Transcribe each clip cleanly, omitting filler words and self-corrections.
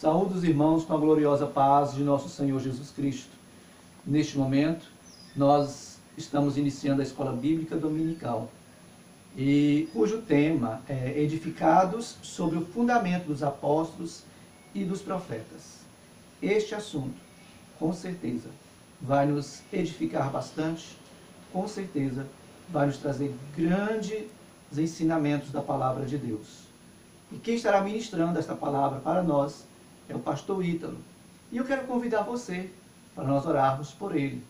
Saúde os irmãos com a gloriosa paz de nosso Senhor Jesus Cristo. Neste momento, nós estamos iniciando a Escola Bíblica Dominical, cujo tema é Edificados sobre o fundamento dos apóstolos e dos profetas. Este assunto, com certeza, vai nos edificar bastante, com certeza, vai nos trazer grandes ensinamentos da palavra de Deus. E quem estará ministrando esta palavra para nós é o pastor Ítalo. E eu quero convidar você para nós orarmos por ele.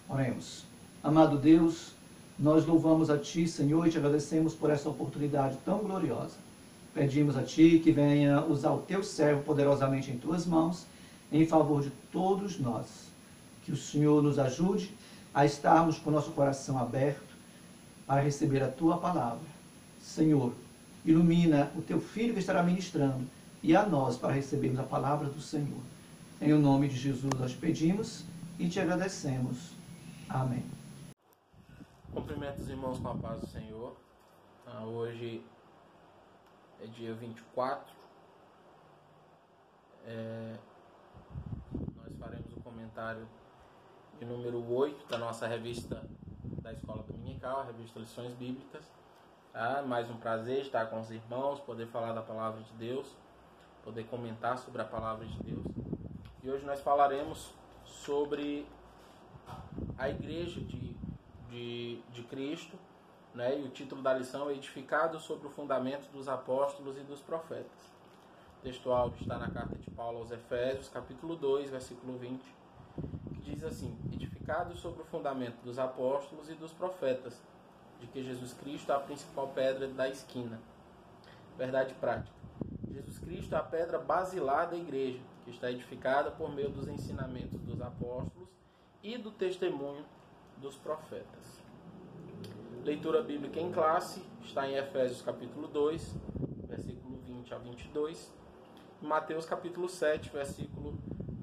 Oremos. Amado Deus, nós louvamos a Ti, Senhor, e te agradecemos por essa oportunidade tão gloriosa. Pedimos a Ti que venha usar o Teu servo poderosamente em Tuas mãos, em favor de todos nós. Que o Senhor nos ajude a estarmos com o nosso coração aberto para receber a Tua palavra. Senhor, ilumina o Teu Filho que estará ministrando e a nós para recebermos a palavra do Senhor. Em o nome de Jesus nós pedimos e te agradecemos. Amém. Cumprimento os irmãos com a paz do Senhor. Hoje é dia 24. Nós faremos o comentário de número 8 da nossa revista da Escola Dominical, a revista Lições Bíblicas. Mais um prazer estar com os irmãos, poder falar da palavra de Deus, poder comentar sobre a palavra de Deus. E hoje nós falaremos sobre a igreja de Cristo, né? E o título da lição é Edificado sobre o fundamento dos apóstolos e dos profetas. O textual está na carta de Paulo aos Efésios, capítulo 2, versículo 20, que diz assim: Edificado sobre o fundamento dos apóstolos e dos profetas, de que Jesus Cristo é a principal pedra da esquina. Verdade prática. Jesus Cristo é a pedra basilar da igreja, que está edificada por meio dos ensinamentos dos apóstolos e do testemunho dos profetas. Leitura bíblica em classe está em Efésios capítulo 2, versículo 20 a 22, e Mateus capítulo 7, versículo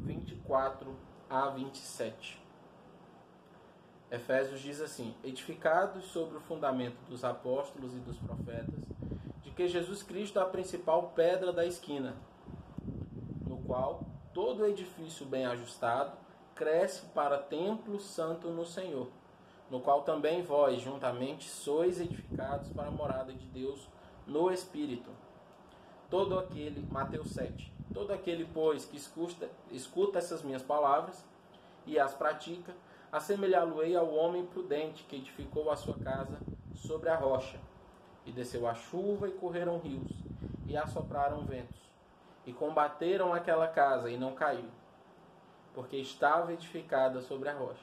24 a 27. Efésios diz assim: Edificados sobre o fundamento dos apóstolos e dos profetas, de que Jesus Cristo é a principal pedra da esquina, no qual todo edifício bem ajustado cresce para templo santo no Senhor, no qual também vós juntamente sois edificados para a morada de Deus no Espírito. Mateus 7, todo aquele, pois, que escuta essas minhas palavras e as pratica, assemelhá-lo-ei ao homem prudente que edificou a sua casa sobre a rocha. E desceu a chuva, e correram rios, e assopraram ventos, e combateram aquela casa, e não caiu, porque estava edificada sobre a rocha.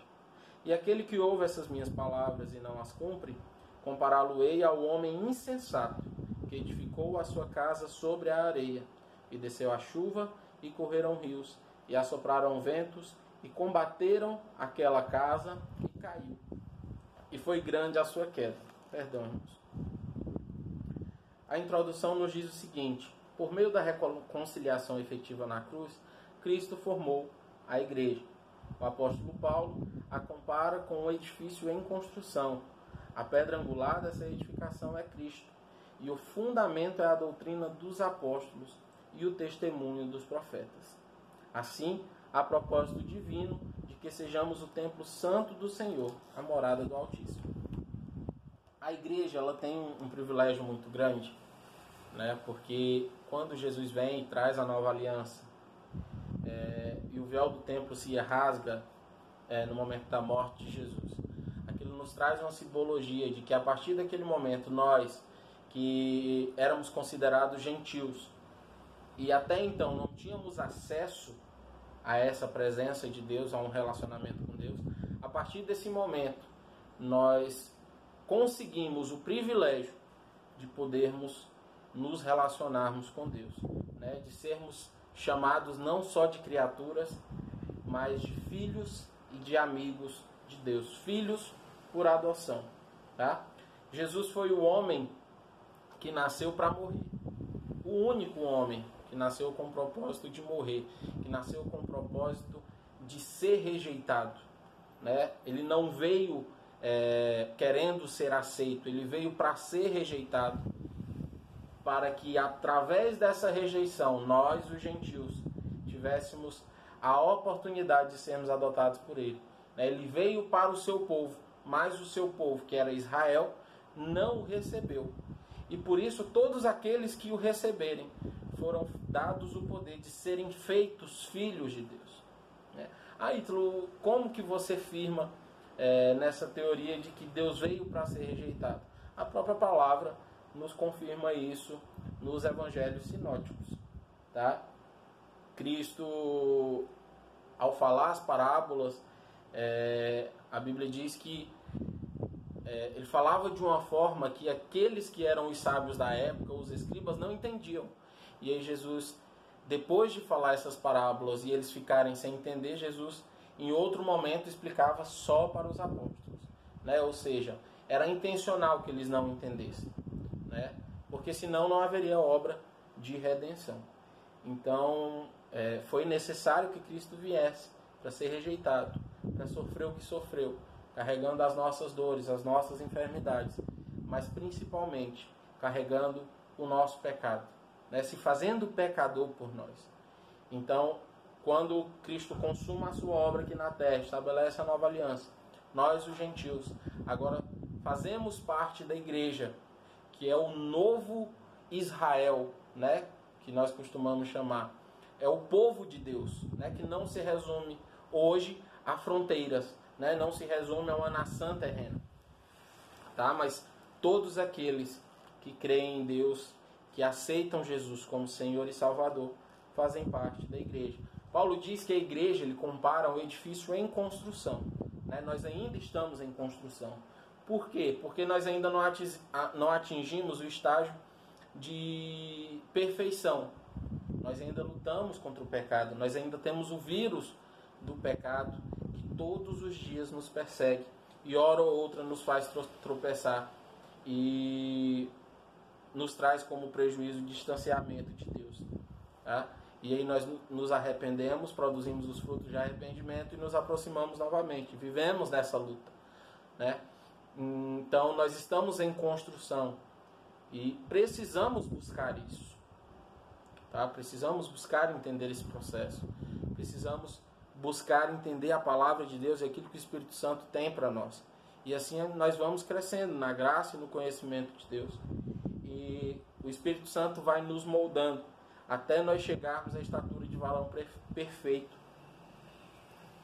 E aquele que ouve essas minhas palavras e não as cumpre, compará-lo-ei ao homem insensato, que edificou a sua casa sobre a areia. E desceu a chuva, e correram rios, e assopraram ventos, e combateram aquela casa, e caiu. E foi grande a sua queda. Irmãos. A introdução nos diz o seguinte: por meio da reconciliação efetiva na cruz, Cristo formou a igreja. O apóstolo Paulo a compara com um edifício em construção. A pedra angular dessa edificação é Cristo, e o fundamento é a doutrina dos apóstolos e o testemunho dos profetas. Assim, há propósito divino de que sejamos o templo santo do Senhor, a morada do Altíssimo. A igreja ela tem um privilégio muito grande, né? Porque quando Jesus vem e traz a nova aliança, e o véu do templo se rasga no momento da morte de Jesus, aquilo nos traz uma simbologia de que a partir daquele momento nós, que éramos considerados gentios e até então não tínhamos acesso a essa presença de Deus, a um relacionamento com Deus, a partir desse momento nós conseguimos o privilégio de podermos nos relacionarmos com Deus, né? De sermos chamados não só de criaturas, mas de filhos e de amigos de Deus, filhos por adoção, tá? Jesus foi o homem que nasceu para morrer, o único homem que nasceu com o propósito de morrer, que nasceu com o propósito de ser rejeitado, né? Ele não veio querendo ser aceito, ele veio para ser rejeitado, para que através dessa rejeição, nós, os gentios, tivéssemos a oportunidade de sermos adotados por Ele. Ele veio para o seu povo, mas o seu povo, que era Israel, não o recebeu. E por isso todos aqueles que o receberem foram dados o poder de serem feitos filhos de Deus. Ítalo, como que você firma nessa teoria de que Deus veio para ser rejeitado? A própria palavra nos confirma isso nos evangelhos sinóticos. Tá? Cristo, ao falar as parábolas, a Bíblia diz que ele falava de uma forma que aqueles que eram os sábios da época, os escribas, não entendiam. E aí Jesus, depois de falar essas parábolas e eles ficarem sem entender, Jesus, em outro momento, explicava só para os apóstolos. Ou seja, era intencional que eles não entendessem. Porque senão não haveria obra de redenção. Então, foi necessário que Cristo viesse para ser rejeitado, para sofrer o que sofreu, carregando as nossas dores, as nossas enfermidades, mas principalmente carregando o nosso pecado, se fazendo pecador por nós. Então, quando Cristo consuma a sua obra aqui na terra, estabelece a nova aliança, nós, os gentios, agora fazemos parte da igreja, que é o novo Israel, que nós costumamos chamar. É o povo de Deus, que não se resume hoje a fronteiras, não se resume a uma nação terrena. Tá? Mas todos aqueles que creem em Deus, que aceitam Jesus como Senhor e Salvador, fazem parte da igreja. Paulo diz que a igreja, ele compara um edifício em construção. Nós ainda estamos em construção. Por quê? Porque nós ainda não atingimos o estágio de perfeição. Nós ainda lutamos contra o pecado. Nós ainda temos o vírus do pecado que todos os dias nos persegue. E hora ou outra nos faz tropeçar. E nos traz como prejuízo o distanciamento de Deus. Tá? E aí nós nos arrependemos, produzimos os frutos de arrependimento e nos aproximamos novamente. Vivemos nessa luta. Então nós estamos em construção e precisamos buscar isso. Tá? Precisamos buscar entender esse processo. Precisamos buscar entender a palavra de Deus e aquilo que o Espírito Santo tem para nós. E assim nós vamos crescendo na graça e no conhecimento de Deus. E o Espírito Santo vai nos moldando até nós chegarmos à estatura de varão perfeito.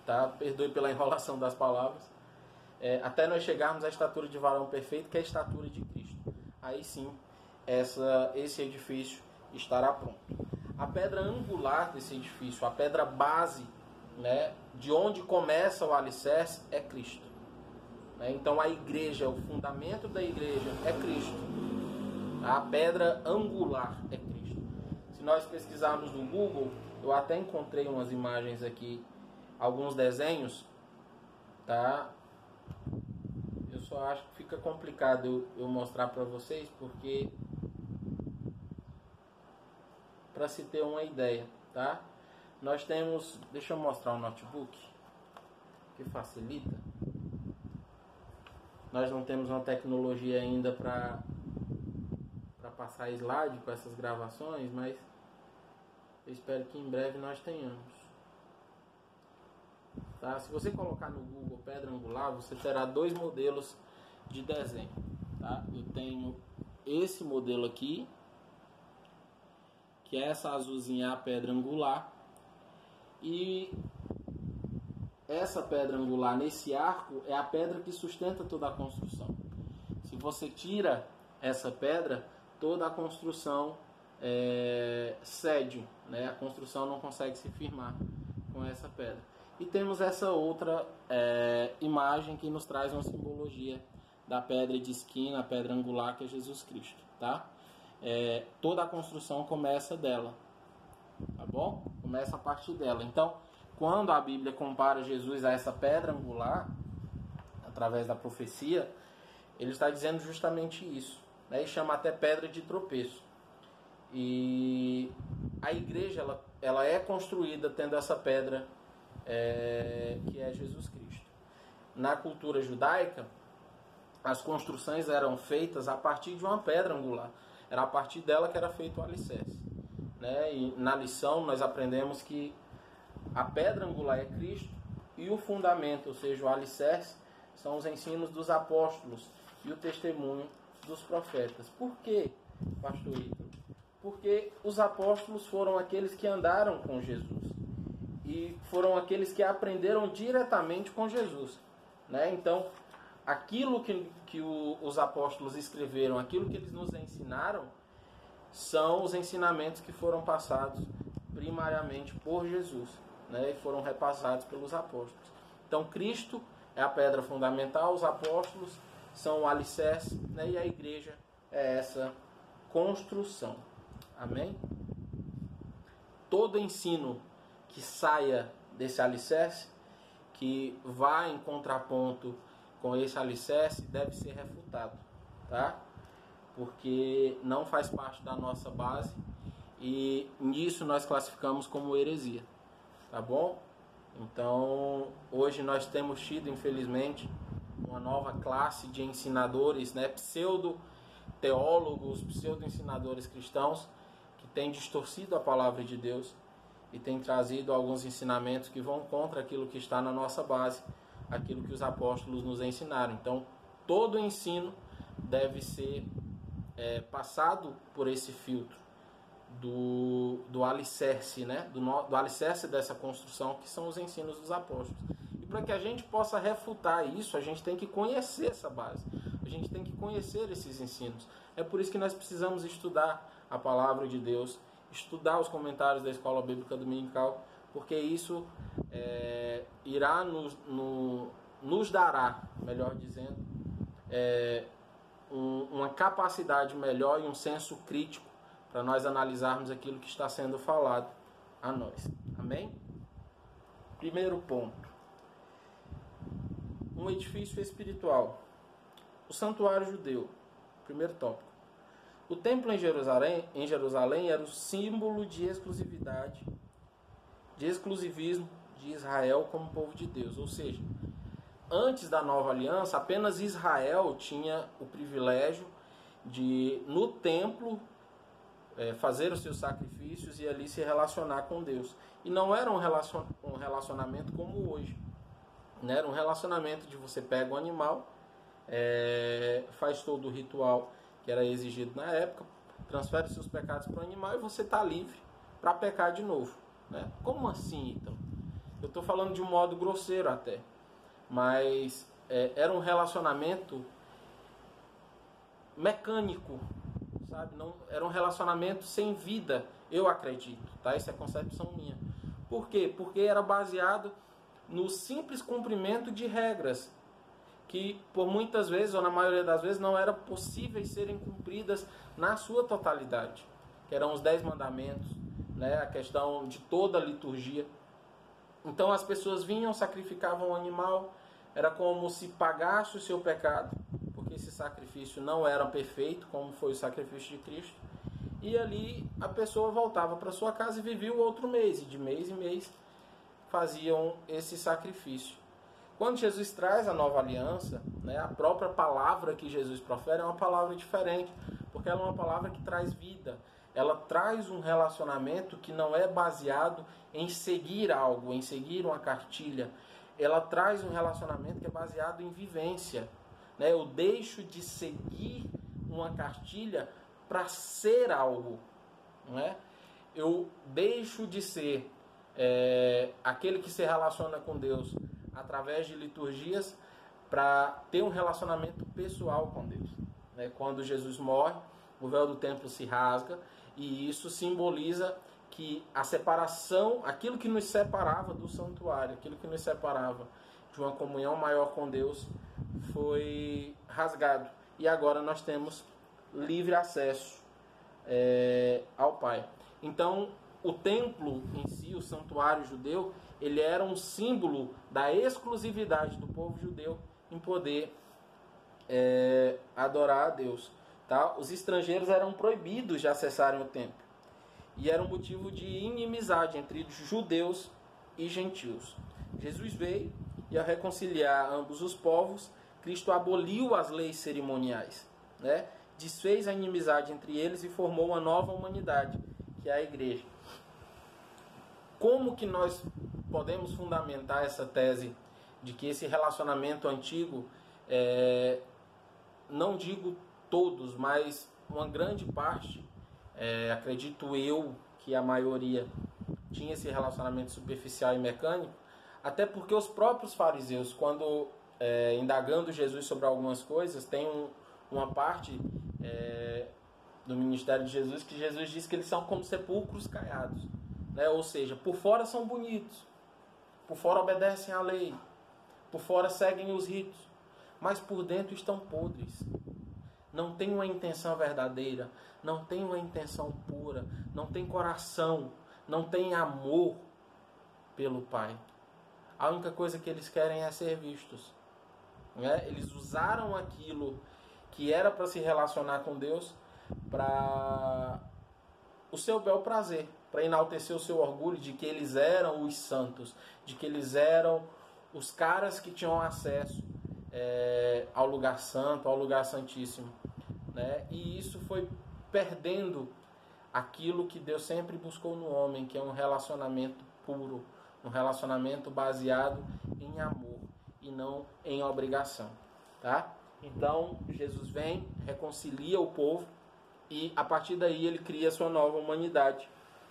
Tá? Perdoe pela enrolação das palavras. Até nós chegarmos à estatura de varão perfeito, que é a estatura de Cristo. Aí sim, esse edifício estará pronto. A pedra angular desse edifício, a pedra base, de onde começa o alicerce, é Cristo. Então a igreja, o fundamento da igreja é Cristo. A pedra angular é Cristo. Se nós pesquisarmos no Google, eu até encontrei umas imagens aqui, alguns desenhos, tá? Eu só acho que fica complicado eu mostrar para vocês, porque para se ter uma ideia, tá? Nós temos, deixa eu mostrar o notebook, que facilita. Nós não temos uma tecnologia ainda para passar slide com essas gravações, mas eu espero que em breve nós tenhamos. Tá? Se você colocar no Google pedra angular, você terá dois modelos de desenho. Tá? Eu tenho esse modelo aqui, que é essa azulzinha, a pedra angular, e essa pedra angular nesse arco é a pedra que sustenta toda a construção. Se você tira essa pedra, toda a construção cede, a construção não consegue se firmar com essa pedra. E temos essa outra imagem que nos traz uma simbologia da pedra de esquina, a pedra angular, que é Jesus Cristo. Tá? Toda a construção começa dela. Tá bom? Começa a partir dela. Então, quando a Bíblia compara Jesus a essa pedra angular, através da profecia, ele está dizendo justamente isso. E chama até pedra de tropeço. E a igreja ela é construída tendo essa pedra que é Jesus Cristo. Na cultura judaica, as construções eram feitas a partir de uma pedra angular. Era a partir dela que era feito o alicerce. E na lição nós aprendemos que a pedra angular é Cristo e o fundamento, ou seja, o alicerce, são os ensinos dos apóstolos e o testemunho dos profetas. Por quê, pastor Ítalo? Porque os apóstolos foram aqueles que andaram com Jesus e foram aqueles que aprenderam diretamente com Jesus, né? Então, aquilo que os apóstolos escreveram, aquilo que eles nos ensinaram, são os ensinamentos que foram passados primariamente por Jesus, né? E foram repassados pelos apóstolos. Então, Cristo é a pedra fundamental, os apóstolos são o alicerce, né? E a igreja é essa construção. Amém? Todo ensino que saia desse alicerce, que vá em contraponto com esse alicerce, deve ser refutado, tá? Porque não faz parte da nossa base e nisso nós classificamos como heresia, tá bom? Então, hoje nós temos tido, infelizmente, uma nova classe de ensinadores, né, pseudo-teólogos, pseudo-ensinadores cristãos, que têm distorcido a palavra de Deus e têm trazido alguns ensinamentos que vão contra aquilo que está na nossa base, aquilo que os apóstolos nos ensinaram. Então, todo ensino deve ser passado por esse filtro do alicerce, né? do alicerce dessa construção, que são os ensinos dos apóstolos. E para que a gente possa refutar isso, a gente tem que conhecer essa base, a gente tem que conhecer esses ensinos. É por isso que nós precisamos estudar a palavra de Deus, estudar os comentários da Escola Bíblica Dominical, porque isso irá nos dará, melhor dizendo, uma capacidade melhor e um senso crítico para nós analisarmos aquilo que está sendo falado a nós. Amém? Primeiro ponto. Um edifício espiritual. O santuário judeu. Primeiro tópico. O templo em Jerusalém era o símbolo de exclusividade, de exclusivismo de Israel como povo de Deus. Ou seja, antes da nova aliança, apenas Israel tinha o privilégio de, no templo, fazer os seus sacrifícios e ali se relacionar com Deus. E não era um relacionamento como hoje. Né? Era um relacionamento de você pega um animal, faz todo o ritual que era exigido na época, transfere seus pecados para o animal e você está livre para pecar de novo. Né? Como assim, então? Eu estou falando de um modo grosseiro até, mas era um relacionamento mecânico, sabe? Não, era um relacionamento sem vida, eu acredito, tá? Essa é a concepção minha. Por quê? Porque era baseado no simples cumprimento de regras, que por muitas vezes, ou na maioria das vezes, não eram possíveis serem cumpridas na sua totalidade, que eram os 10 mandamentos, né? A questão de toda a liturgia. Então as pessoas vinham, sacrificavam o animal, era como se pagasse o seu pecado, porque esse sacrifício não era perfeito, como foi o sacrifício de Cristo, e ali a pessoa voltava para sua casa e vivia o outro mês, e de mês em mês faziam esse sacrifício. Quando Jesus traz a nova aliança, né, a própria palavra que Jesus profere é uma palavra diferente, porque ela é uma palavra que traz vida. Ela traz um relacionamento que não é baseado em seguir algo, em seguir uma cartilha. Ela traz um relacionamento que é baseado em vivência. Né? Eu deixo de seguir uma cartilha para ser algo. Não é? Eu deixo de ser aquele que se relaciona com Deus através de liturgias para ter um relacionamento pessoal com Deus. Né? Quando Jesus morre, o véu do templo se rasga e isso simboliza que a separação, aquilo que nos separava do santuário, aquilo que nos separava de uma comunhão maior com Deus, foi rasgado. E agora nós temos livre acesso ao Pai. Então, o templo em si, o santuário judeu, ele era um símbolo da exclusividade do povo judeu em poder adorar a Deus. Tá? Os estrangeiros eram proibidos de acessarem o templo. E era um motivo de inimizade entre judeus e gentios. Jesus veio e, ao reconciliar ambos os povos, Cristo aboliu as leis cerimoniais, né? Desfez a inimizade entre eles e formou uma nova humanidade, que é a igreja. como que nós podemos fundamentar essa tese de que esse relacionamento antigo, não digo todos, mas uma grande parte, acredito eu que a maioria tinha esse relacionamento superficial e mecânico, até porque os próprios fariseus, quando indagando Jesus sobre algumas coisas, tem uma parte do ministério de Jesus que Jesus diz que eles são como sepulcros caiados, né? Ou seja, por fora são bonitos, por fora obedecem à lei, por fora seguem os ritos, mas por dentro estão podres. Não tem uma intenção verdadeira, não tem uma intenção pura, não tem coração, não tem amor pelo Pai. A única coisa que eles querem é ser vistos, né? Eles usaram aquilo que era para se relacionar com Deus para o seu bel prazer, para enaltecer o seu orgulho de que eles eram os santos, de que eles eram os caras que tinham acesso ao lugar santo, ao lugar santíssimo, né? E isso foi perdendo aquilo que Deus sempre buscou no homem, que é um relacionamento puro, um relacionamento baseado em amor e não em obrigação, tá? Então, Jesus vem, reconcilia o povo e a partir daí ele cria a sua nova humanidade,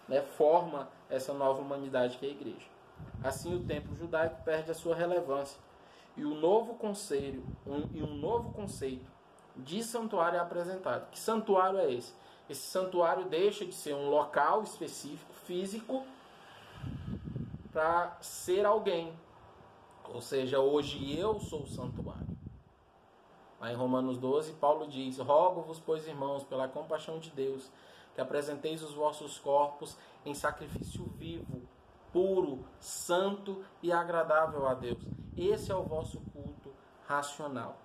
né? Forma essa nova humanidade que é a igreja. Assim o templo judaico perde a sua relevância e um novo conceito de santuário é apresentado. Que santuário é esse? Esse santuário deixa de ser um local específico, físico, para ser alguém. Ou seja, hoje eu sou o santuário. Lá em Romanos 12, Paulo diz: rogo-vos, pois, irmãos, pela compaixão de Deus, que apresenteis os vossos corpos em sacrifício vivo, puro, santo e agradável a Deus. Esse é o vosso culto racional.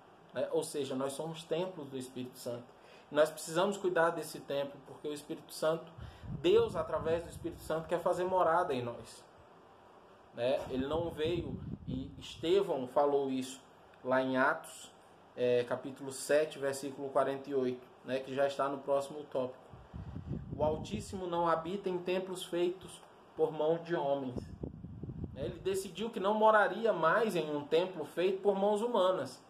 Ou seja, nós somos templos do Espírito Santo. Nós precisamos cuidar desse templo, porque o Espírito Santo, Deus, através do Espírito Santo, quer fazer morada em nós. Ele não veio, e Estevão falou isso lá em Atos, capítulo 7, versículo 48, que já está no próximo tópico. O Altíssimo não habita em templos feitos por mão de homens. Ele decidiu que não moraria mais em um templo feito por mãos humanas,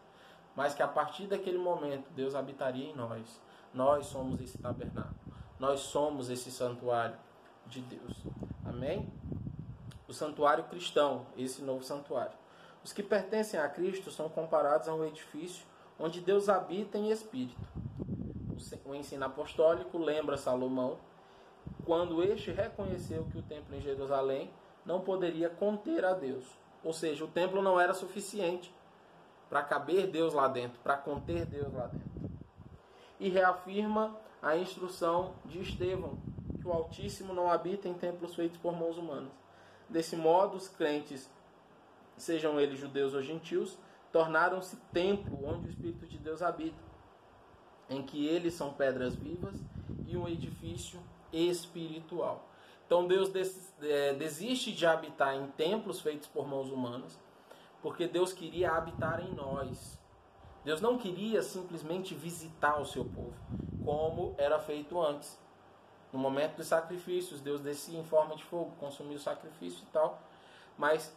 mas que a partir daquele momento Deus habitaria em nós. Nós somos esse tabernáculo. Nós somos esse santuário de Deus. Amém? O santuário cristão, esse novo santuário. Os que pertencem a Cristo são comparados a um edifício onde Deus habita em espírito. O ensino apostólico lembra Salomão, quando este reconheceu que o templo em Jerusalém não poderia conter a Deus. Ou seja, o templo não era suficiente para caber Deus lá dentro, para conter Deus lá dentro. E reafirma a instrução de Estevão, que o Altíssimo não habita em templos feitos por mãos humanas. Desse modo, os crentes, sejam eles judeus ou gentios, tornaram-se templo onde o Espírito de Deus habita, em que eles são pedras vivas e um edifício espiritual. Então Deus desiste de habitar em templos feitos por mãos humanas, porque Deus queria habitar em nós. Deus não queria simplesmente visitar o seu povo, como era feito antes. No momento dos sacrifícios, Deus descia em forma de fogo, consumia o sacrifício e tal. Mas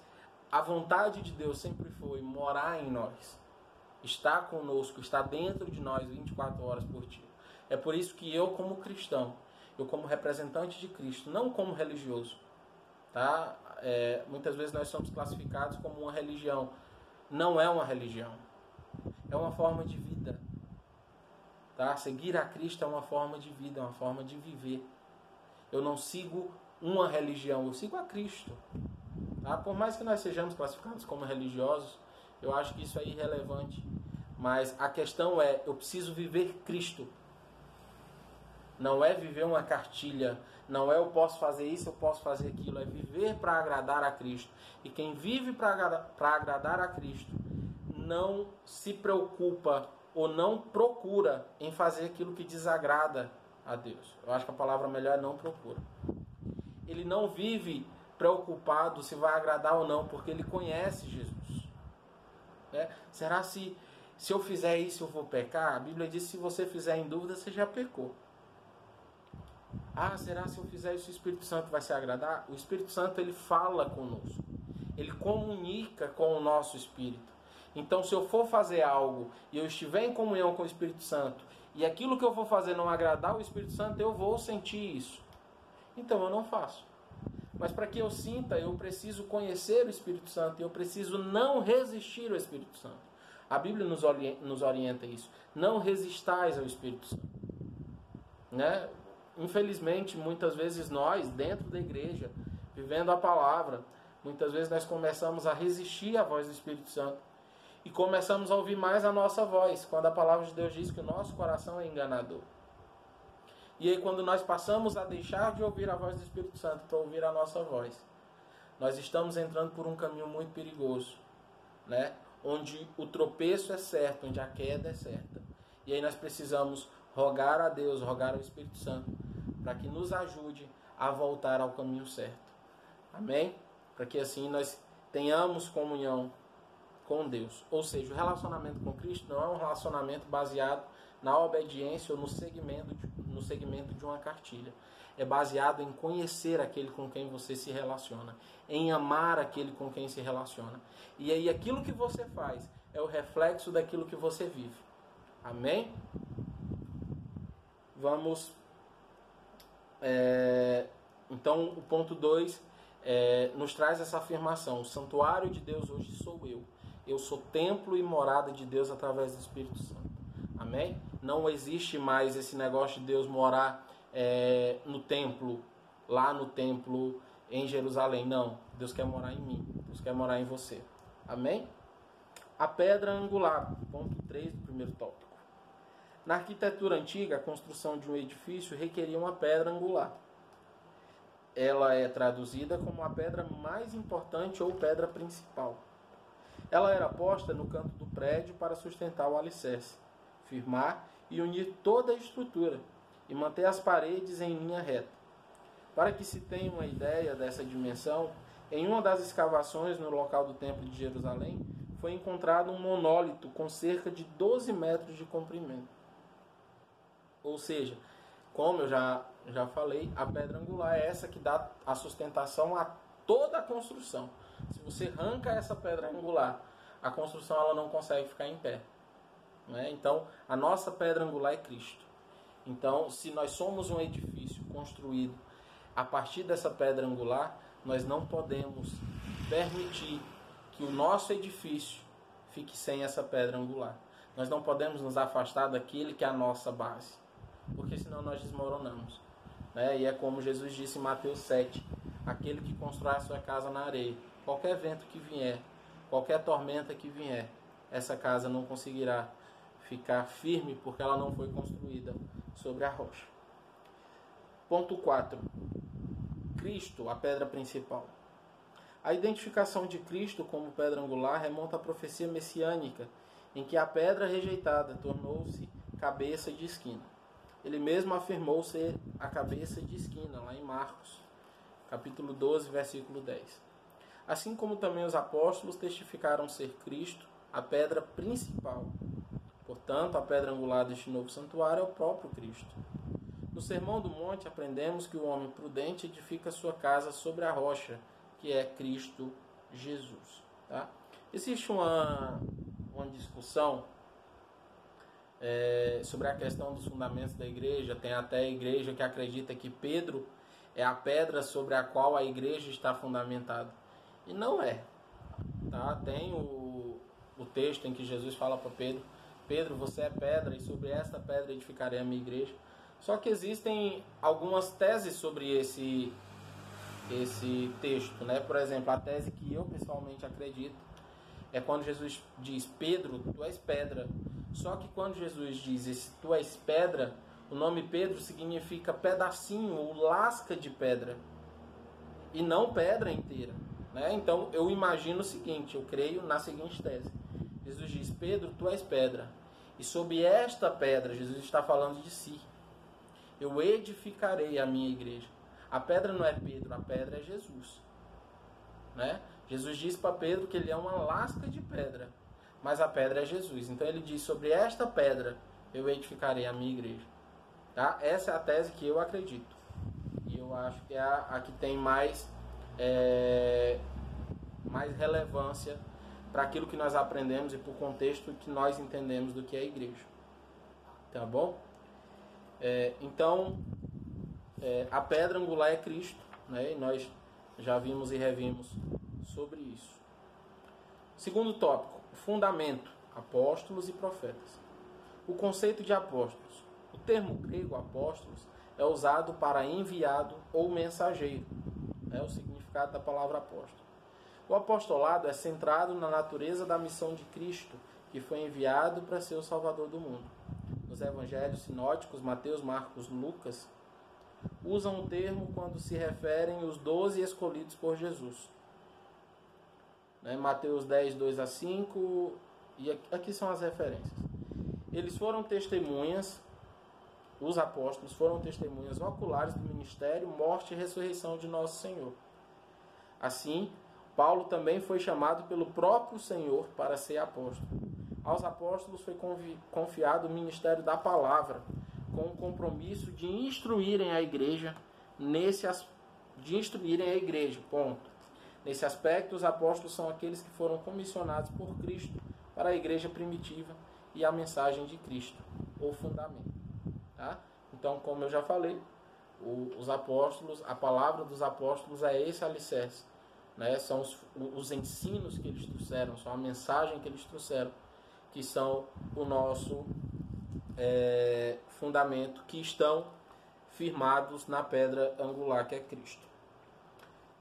a vontade de Deus sempre foi morar em nós, estar conosco, estar dentro de nós 24 horas por dia. É por isso que eu, como cristão, eu como representante de Cristo, não como religioso, tá? Muitas vezes nós somos classificados como uma religião. Não é uma religião. É uma forma de vida. Tá? Seguir a Cristo é uma forma de vida, é uma forma de viver. Eu não sigo uma religião, eu sigo a Cristo. Tá? Por mais que nós sejamos classificados como religiosos, eu acho que isso é irrelevante. Mas a questão é, eu preciso viver Cristo. Não é viver uma cartilha, não é eu posso fazer isso, eu posso fazer aquilo. É viver para agradar a Cristo. E quem vive para agradar a Cristo não se preocupa ou não procura em fazer aquilo que desagrada a Deus. Eu acho que a palavra melhor é não procura. Ele não vive preocupado se vai agradar ou não, porque ele conhece Jesus. Será se eu fizer isso eu vou pecar? A Bíblia diz que se você fizer em dúvida, você já pecou. Ah, será se eu fizer isso o Espírito Santo vai se agradar? O Espírito Santo, ele fala conosco. Ele comunica com o nosso espírito. Então, se eu for fazer algo e eu estiver em comunhão com o Espírito Santo e aquilo que eu for fazer não agradar o Espírito Santo, eu vou sentir isso. Então, eu não faço. Mas para que eu sinta, eu preciso conhecer o Espírito Santo e eu preciso não resistir ao Espírito Santo. A Bíblia nos orienta isso. Não resistais ao Espírito Santo. Né? Infelizmente, muitas vezes nós, dentro da igreja, vivendo a palavra, muitas vezes nós começamos a resistir à voz do Espírito Santo e começamos a ouvir mais a nossa voz, quando a palavra de Deus diz que o nosso coração é enganador. E aí, quando nós passamos a deixar de ouvir a voz do Espírito Santo para ouvir a nossa voz, nós estamos entrando por um caminho muito perigoso, né? Onde o tropeço é certo, onde a queda é certa. E aí nós precisamos rogar a Deus, rogar ao Espírito Santo, para que nos ajude a voltar ao caminho certo. Amém? Para que assim nós tenhamos comunhão com Deus. Ou seja, o relacionamento com Cristo não é um relacionamento baseado na obediência ou no segmento de uma cartilha. É baseado em conhecer aquele com quem você se relaciona, em amar aquele com quem se relaciona. E aí aquilo que você faz é o reflexo daquilo que você vive. Amém? Vamos... Então, o ponto 2 nos traz essa afirmação. O santuário de Deus hoje sou eu. Eu sou templo e morada de Deus através do Espírito Santo. Amém? Não existe mais esse negócio de Deus morar no templo, lá no templo em Jerusalém. Não. Deus quer morar em mim. Deus quer morar em você. Amém? A pedra angular. Ponto 3 do primeiro tópico. Na arquitetura antiga, a construção de um edifício requeria uma pedra angular. Ela é traduzida como a pedra mais importante ou pedra principal. Ela era posta no canto do prédio para sustentar o alicerce, firmar e unir toda a estrutura e manter as paredes em linha reta. Para que se tenha uma ideia dessa dimensão, em uma das escavações no local do Templo de Jerusalém, foi encontrado um monólito com cerca de 12 metros de comprimento. Ou seja, como eu já falei, a pedra angular é essa que dá a sustentação a toda a construção. Se você arranca essa pedra angular, a construção ela não consegue ficar em pé. Né? Então, a nossa pedra angular é Cristo. Então, se nós somos um edifício construído a partir dessa pedra angular, nós não podemos permitir que o nosso edifício fique sem essa pedra angular. Nós não podemos nos afastar daquele que é a nossa base, porque senão nós desmoronamos. Né? E é como Jesus disse em Mateus 7, aquele que constrói a sua casa na areia, qualquer vento que vier, qualquer tormenta que vier, essa casa não conseguirá ficar firme, porque ela não foi construída sobre a rocha. Ponto 4. Cristo, a pedra principal. A identificação de Cristo como pedra angular remonta à profecia messiânica, em que a pedra rejeitada tornou-se cabeça de esquina. Ele mesmo afirmou ser a cabeça de esquina, lá em Marcos, capítulo 12, versículo 10. Assim como também os apóstolos testificaram ser Cristo a pedra principal. Portanto, a pedra angular deste novo santuário é o próprio Cristo. No Sermão do Monte aprendemos que o homem prudente edifica sua casa sobre a rocha, que é Cristo Jesus. Tá? Existe uma discussão sobre a questão dos fundamentos da igreja. Tem até a igreja que acredita que Pedro é a pedra sobre a qual a igreja está fundamentada. E não é. Tá? Tem o texto em que Jesus fala para Pedro: Pedro, você é pedra, e sobre esta pedra edificarei a minha igreja. Só que existem algumas teses sobre esse texto. Né? Por exemplo, a tese que eu pessoalmente acredito é quando Jesus diz: Pedro, tu és pedra. Só que quando Jesus diz tu és pedra, o nome Pedro significa pedacinho ou lasca de pedra, e não pedra inteira. Né? Então eu imagino o seguinte, eu creio na seguinte tese. Jesus diz: Pedro, tu és pedra. E sobre esta pedra, Jesus está falando de si. Eu edificarei a minha igreja. A pedra não é Pedro, a pedra é Jesus. Né? Jesus diz para Pedro que ele é uma lasca de pedra, mas a pedra é Jesus. Então ele diz: sobre esta pedra eu edificarei a minha igreja. Tá? Essa é a tese que eu acredito. eu acho que é a que tem mais relevância para aquilo que nós aprendemos e para o contexto que nós entendemos do que é a igreja. Tá bom? Então, a pedra angular é Cristo, né? E nós já vimos e revimos sobre isso. Segundo tópico, fundamento, apóstolos e profetas. O conceito de apóstolos. O termo grego apóstolos é usado para enviado ou mensageiro. É o significado da palavra apóstolo. O apostolado é centrado na natureza da missão de Cristo, que foi enviado para ser o Salvador do mundo. Nos evangelhos sinóticos, Mateus, Marcos, Lucas, usam o termo quando se referem os 12 escolhidos por Jesus. Mateus 10, 2 a 5, e aqui são as referências. Eles foram testemunhas, os apóstolos foram testemunhas oculares do ministério, morte e ressurreição de nosso Senhor. Assim, Paulo também foi chamado pelo próprio Senhor para ser apóstolo. Aos apóstolos foi confiado o ministério da palavra, com o compromisso de instruírem a igreja ponto. Nesse aspecto, os apóstolos são aqueles que foram comissionados por Cristo para a igreja primitiva e a mensagem de Cristo, o fundamento. Tá? Então, como eu já falei, os apóstolos, a palavra dos apóstolos é esse alicerce. Né? São os ensinos que eles trouxeram, são a mensagem que eles trouxeram, que são o nosso fundamento, que estão firmados na pedra angular que é Cristo.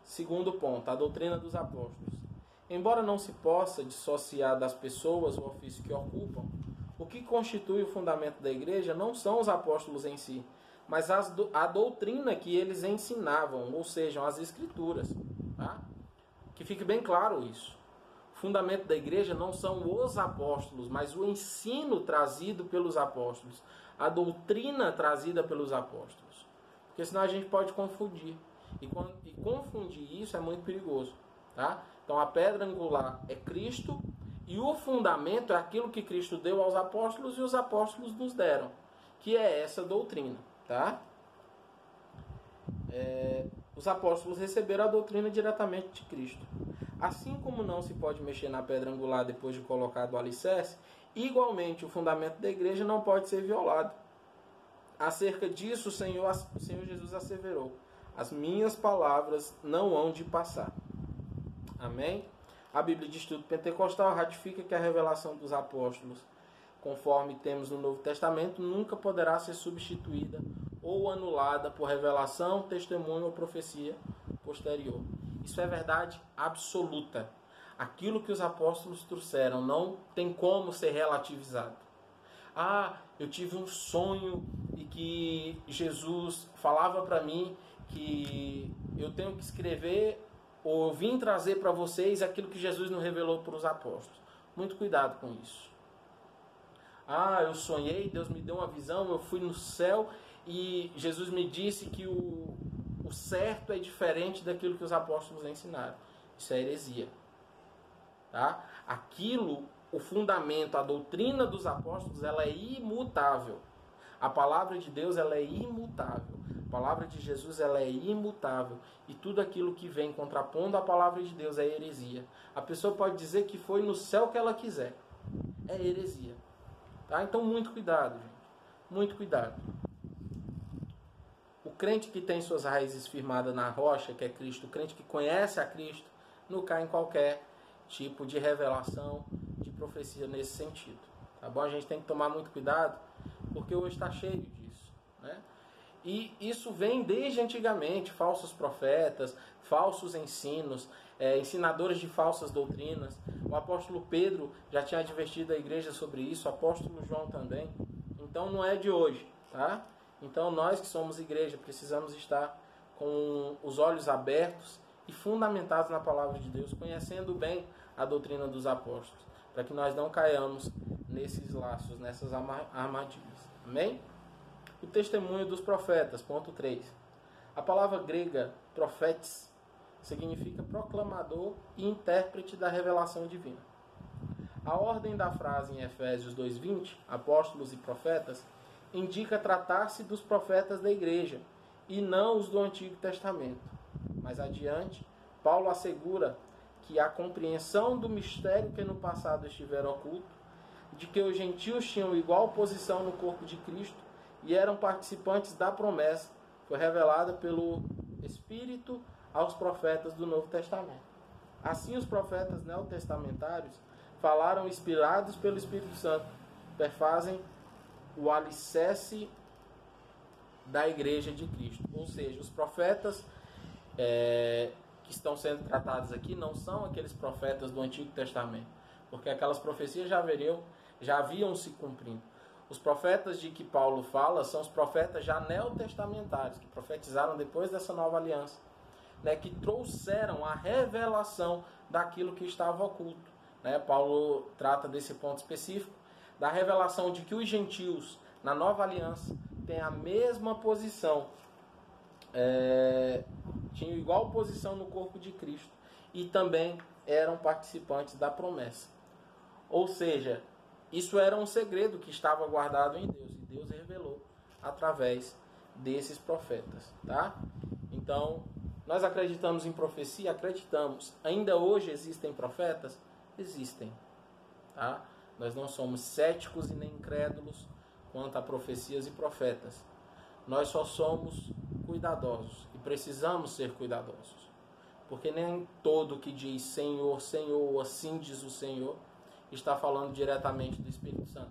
Segundo ponto, a doutrina dos apóstolos. Embora não se possa dissociar das pessoas o ofício que ocupam, o que constitui o fundamento da igreja não são os apóstolos em si, mas a doutrina que eles ensinavam, ou seja, as escrituras. Tá? Que fique bem claro isso. O fundamento da igreja não são os apóstolos, mas o ensino trazido pelos apóstolos, a doutrina trazida pelos apóstolos. Porque senão a gente pode confundir. E confundir isso é muito perigoso. Tá? Então a pedra angular é Cristo e o fundamento é aquilo que Cristo deu aos apóstolos e os apóstolos nos deram, que é essa doutrina. Tá? Os apóstolos receberam a doutrina diretamente de Cristo. Assim como não se pode mexer na pedra angular depois de colocado o alicerce, igualmente o fundamento da igreja não pode ser violado. Acerca disso, o Senhor Jesus asseverou: as minhas palavras não hão de passar. Amém? A Bíblia de Estudo Pentecostal ratifica que a revelação dos apóstolos, conforme temos no Novo Testamento, nunca poderá ser substituída ou anulada por revelação, testemunho ou profecia posterior. Isso é verdade absoluta. Aquilo que os apóstolos trouxeram não tem como ser relativizado. Eu tive um sonho e que Jesus falava para mim que eu tenho que escrever ou eu vim trazer para vocês aquilo que Jesus não revelou para os apóstolos. Muito cuidado com isso. Eu sonhei, Deus me deu uma visão, eu fui no céu e Jesus me disse que o certo é diferente daquilo que os apóstolos ensinaram. Isso é heresia. Tá? O fundamento, a doutrina dos apóstolos, ela é imutável. A palavra de Deus, ela é imutável. A palavra de Jesus, ela é imutável. E tudo aquilo que vem contrapondo a palavra de Deus é heresia. A pessoa pode dizer que foi no céu que ela quiser. É heresia. Tá? Então, muito cuidado, gente. Muito cuidado. O crente que tem suas raízes firmadas na rocha, que é Cristo, o crente que conhece a Cristo, não cai em qualquer tipo de revelação, de profecia nesse sentido. Tá bom? A gente tem que tomar muito cuidado, porque hoje está cheio disso. Né? E isso vem desde antigamente, falsos profetas, falsos ensinos, ensinadores de falsas doutrinas. O apóstolo Pedro já tinha advertido a igreja sobre isso, o apóstolo João também. Então não é de hoje, tá? Então nós que somos igreja precisamos estar com os olhos abertos e fundamentados na palavra de Deus, conhecendo bem a doutrina dos apóstolos, para que nós não caiamos nesses laços, nessas armadilhas. Amém? O testemunho dos profetas, ponto 3. A palavra grega profetes significa proclamador e intérprete da revelação divina. A ordem da frase em Efésios 2:20, apóstolos e profetas, indica tratar-se dos profetas da igreja e não os do Antigo Testamento. Mais adiante, Paulo assegura que a compreensão do mistério que no passado estivera oculto, de que os gentios tinham igual posição no corpo de Cristo e eram participantes da promessa, foi revelada pelo Espírito aos profetas do Novo Testamento. Assim, os profetas neotestamentários falaram inspirados pelo Espírito Santo, perfazem o alicerce da Igreja de Cristo. Ou seja, os profetas que estão sendo tratados aqui não são aqueles profetas do Antigo Testamento, porque aquelas profecias já haviam se cumprindo. Os profetas de que Paulo fala são os profetas já neotestamentários, que profetizaram depois dessa nova aliança, né, que trouxeram a revelação daquilo que estava oculto. Né? Paulo trata desse ponto específico, da revelação de que os gentios, na nova aliança, têm a mesma posição, tinham igual posição no corpo de Cristo e também eram participantes da promessa. Ou seja, isso era um segredo que estava guardado em Deus, e Deus revelou através desses profetas. Tá? Então, nós acreditamos em profecia? Acreditamos. Ainda hoje existem profetas? Existem. Tá? Nós não somos céticos e nem incrédulos quanto a profecias e profetas. Nós só somos cuidadosos e precisamos ser cuidadosos. Porque nem todo que diz Senhor, Senhor, assim diz o Senhor, está falando diretamente do Espírito Santo.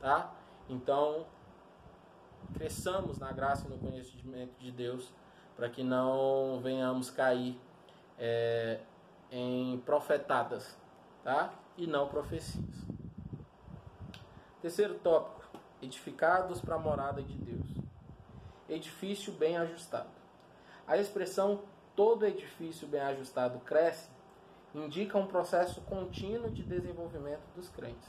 Tá? Então, cresçamos na graça e no conhecimento de Deus, para que não venhamos cair em profetadas, tá? E não profecias. Terceiro tópico: edificados para a morada de Deus. Edifício bem ajustado. A expressão todo edifício bem ajustado cresce indica um processo contínuo de desenvolvimento dos crentes.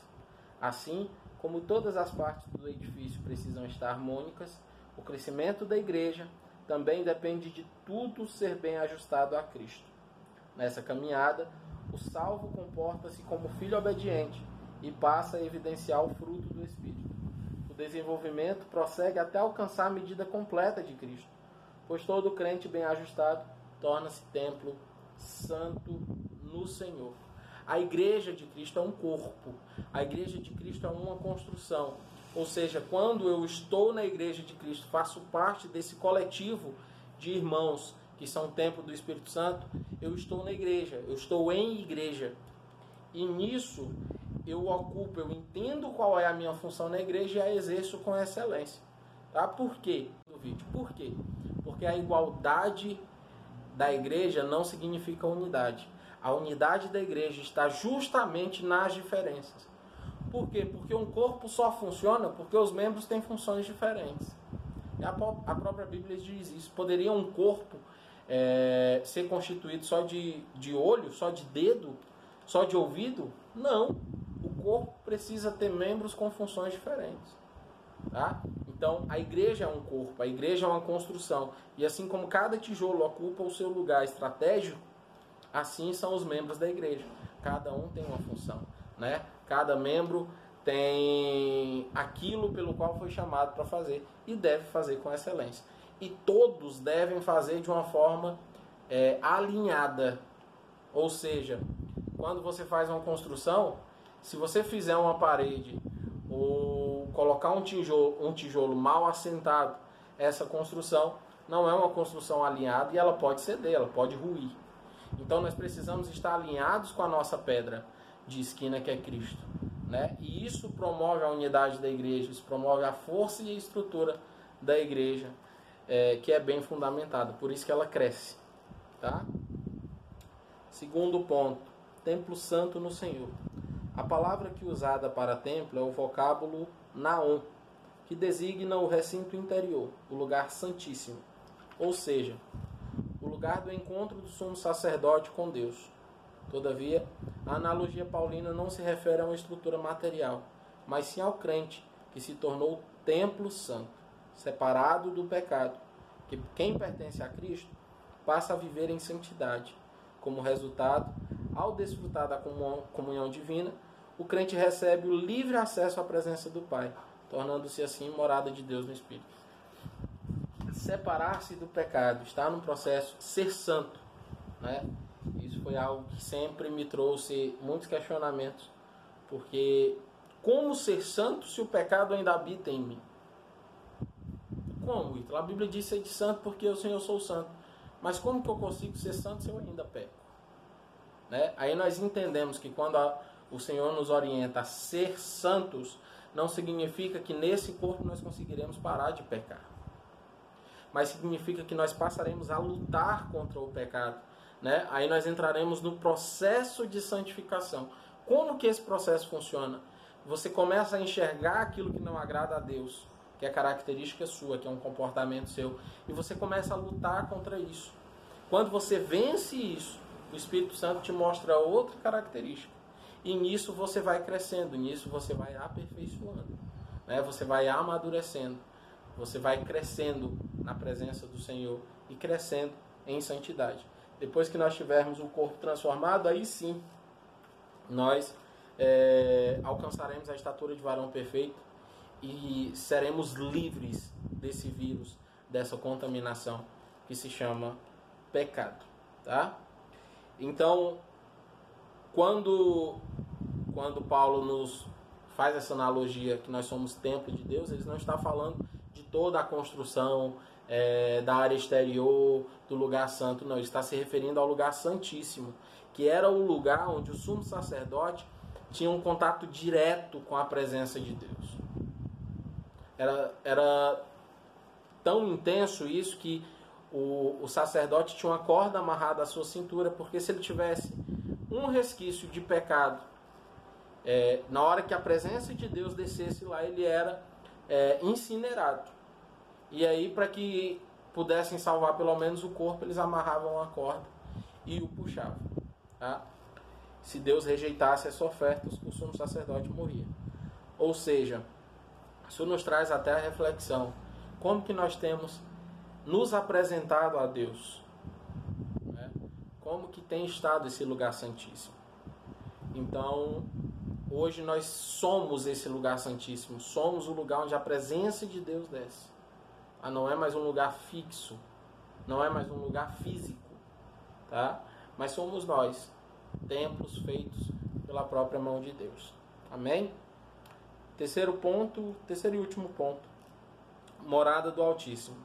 Assim, como todas as partes do edifício precisam estar harmônicas, o crescimento da igreja também depende de tudo ser bem ajustado a Cristo. Nessa caminhada, o salvo comporta-se como filho obediente e passa a evidenciar o fruto do Espírito. O desenvolvimento prossegue até alcançar a medida completa de Cristo, pois todo crente bem ajustado torna-se templo santo no Senhor. A igreja de Cristo é um corpo. A igreja de Cristo é uma construção. Ou seja, quando eu estou na igreja de Cristo, faço parte desse coletivo de irmãos que são o templo do Espírito Santo, eu estou na igreja, eu estou em igreja. E nisso eu ocupo, eu entendo qual é a minha função na igreja e a exerço com excelência. Tá? Por quê? Por quê? Porque a igualdade da igreja não significa unidade. A unidade da igreja está justamente nas diferenças. Por quê? Porque um corpo só funciona porque os membros têm funções diferentes. A própria Bíblia diz isso. Poderia um corpo ser constituído só de olho, só de dedo, só de ouvido? Não. O corpo precisa ter membros com funções diferentes. Tá? Então, a igreja é um corpo, a igreja é uma construção. E assim como cada tijolo ocupa o seu lugar estratégico, assim são os membros da igreja. Cada um tem uma função, né? Cada membro tem aquilo pelo qual foi chamado para fazer e deve fazer com excelência. E todos devem fazer de uma forma alinhada. Ou seja, quando você faz uma construção, se você fizer uma parede ou colocar um tijolo mal assentado, essa construção não é uma construção alinhada e ela pode ceder, ela pode ruir. Então nós precisamos estar alinhados com a nossa pedra de esquina, que é Cristo, né? E isso promove a unidade da igreja, isso promove a força e a estrutura da igreja, que é bem fundamentada, por isso que ela cresce. Tá? Segundo ponto, templo santo no Senhor. A palavra que é usada para templo é o vocábulo naon, que designa o recinto interior, o lugar santíssimo, ou seja, o lugar do encontro do sumo sacerdote com Deus. Todavia, a analogia paulina não se refere a uma estrutura material, mas sim ao crente, que se tornou templo santo, separado do pecado, que quem pertence a Cristo passa a viver em santidade. Como resultado, ao desfrutar da comunhão divina, o crente recebe o livre acesso à presença do Pai, tornando-se assim morada de Deus no Espírito. separar-se do pecado, estar no processo ser santo, né? Isso foi algo que sempre me trouxe muitos questionamentos, porque como ser santo se o pecado ainda habita em mim? Como, Ítalo? A Bíblia diz ser de santo porque o Senhor sou santo. Mas como que eu consigo ser santo se eu ainda peco? Né? Aí nós entendemos que quando o Senhor nos orienta a ser santos, não significa que nesse corpo nós conseguiremos parar de pecar. Mas significa que nós passaremos a lutar contra o pecado. Né? Aí nós entraremos no processo de santificação. Como que esse processo funciona? Você começa a enxergar aquilo que não agrada a Deus, que é característica sua, que é um comportamento seu, e você começa a lutar contra isso. Quando você vence isso, o Espírito Santo te mostra outra característica. E nisso você vai crescendo, nisso você vai aperfeiçoando, né? Você vai amadurecendo, você vai crescendo na presença do Senhor e crescendo em santidade. Depois que nós tivermos o corpo transformado, aí sim nós alcançaremos a estatura de varão perfeito e seremos livres desse vírus, dessa contaminação que se chama pecado, tá? Então, quando Paulo nos faz essa analogia que nós somos templo de Deus, ele não está falando de toda a construção da área exterior, do lugar santo, não. Ele está se referindo ao lugar santíssimo, que era o lugar onde o sumo sacerdote tinha um contato direto com a presença de Deus. Era tão intenso isso que o sacerdote tinha uma corda amarrada à sua cintura, porque se ele tivesse um resquício de pecado, na hora que a presença de Deus descesse lá, ele era incinerado. E aí, para que pudessem salvar pelo menos o corpo, eles amarravam a corda e o puxavam. Tá? Se Deus rejeitasse essa oferta, o sumo sacerdote morria. Ou seja, isso nos traz até a reflexão. Como que nós temos nos apresentado a Deus? Né? Como que tem estado esse lugar santíssimo? Então, hoje nós somos esse lugar santíssimo. Somos o lugar onde a presença de Deus desce. Não é mais um lugar fixo. Não é mais um lugar físico. Tá? Mas somos nós, templos feitos pela própria mão de Deus. Amém? Terceiro e último ponto. Morada do Altíssimo.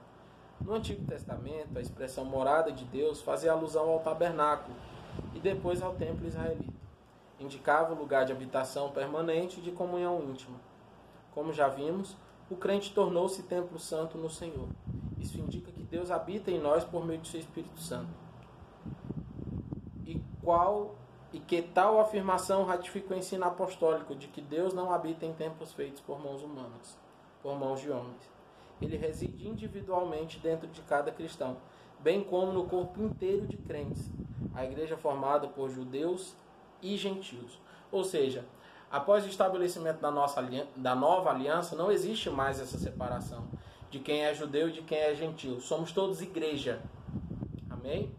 No Antigo Testamento, a expressão morada de Deus fazia alusão ao tabernáculo e depois ao templo israelita. Indicava o lugar de habitação permanente e de comunhão íntima. Como já vimos, o crente tornou-se templo santo no Senhor. Isso indica que Deus habita em nós por meio do seu Espírito Santo. E que tal afirmação ratifica o ensino apostólico de que Deus não habita em templos feitos por mãos humanas, por mãos de homens. Ele reside individualmente dentro de cada cristão, bem como no corpo inteiro de crentes, a igreja formada por judeus e gentios. Ou seja, após o estabelecimento da nova aliança, não existe mais essa separação de quem é judeu e de quem é gentil. Somos todos igreja. Amém?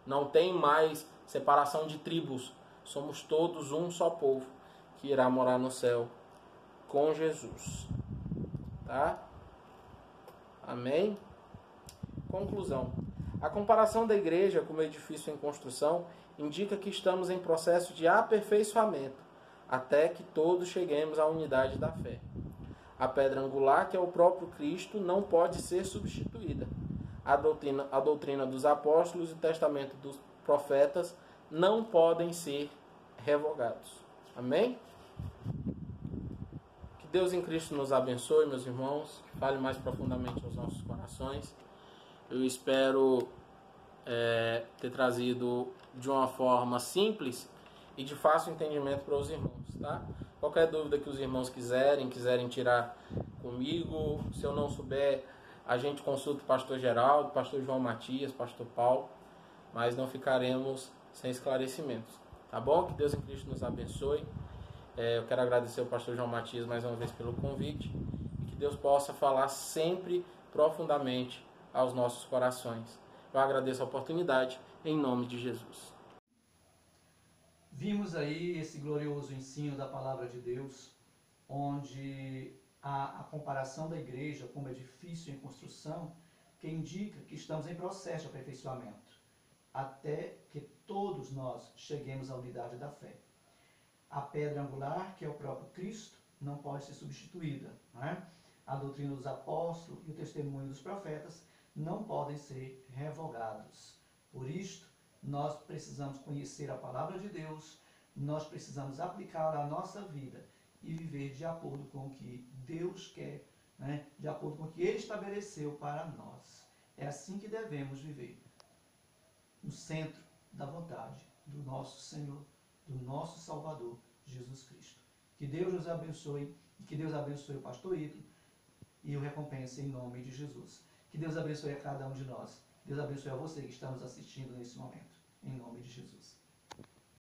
Não tem mais separação de tribos. Somos todos um só povo que irá morar no céu com Jesus. Tá? Amém? Conclusão. A comparação da igreja como edifício em construção indica que estamos em processo de aperfeiçoamento até que todos cheguemos à unidade da fé. A pedra angular, que é o próprio Cristo, não pode ser substituída. A doutrina dos apóstolos e o testamento dos profetas não podem ser revogados. Amém? Que Deus em Cristo nos abençoe, meus irmãos, que fale mais profundamente aos nossos corações. Eu espero ter trazido de uma forma simples e de fácil entendimento para os irmãos, tá? Qualquer dúvida que os irmãos quiserem tirar comigo, se eu não souber, a gente consulta o pastor Geraldo, pastor João Matias, pastor Paulo, mas não ficaremos sem esclarecimentos, tá bom? Que Deus em Cristo nos abençoe. Eu quero agradecer ao pastor João Matias mais uma vez pelo convite e que Deus possa falar sempre profundamente aos nossos corações. Eu agradeço a oportunidade em nome de Jesus. Vimos aí esse glorioso ensino da palavra de Deus, onde a comparação da igreja como edifício em construção que indica que estamos em processo de aperfeiçoamento, até que todos nós cheguemos à unidade da fé. A pedra angular, que é o próprio Cristo, não pode ser substituída. Não é? A doutrina dos apóstolos e o testemunho dos profetas não podem ser revogados. Por isto, nós precisamos conhecer a palavra de Deus, nós precisamos aplicá-la à nossa vida e viver de acordo com o que Deus quer, né? De acordo com o que Ele estabeleceu para nós. É assim que devemos viver, no centro da vontade do nosso Senhor, do nosso Salvador, Jesus Cristo. Que Deus nos abençoe e que Deus abençoe o pastor Ítalo e o recompense em nome de Jesus. Que Deus abençoe a cada um de nós. Deus abençoe a você que está nos assistindo nesse momento. Em nome de Jesus.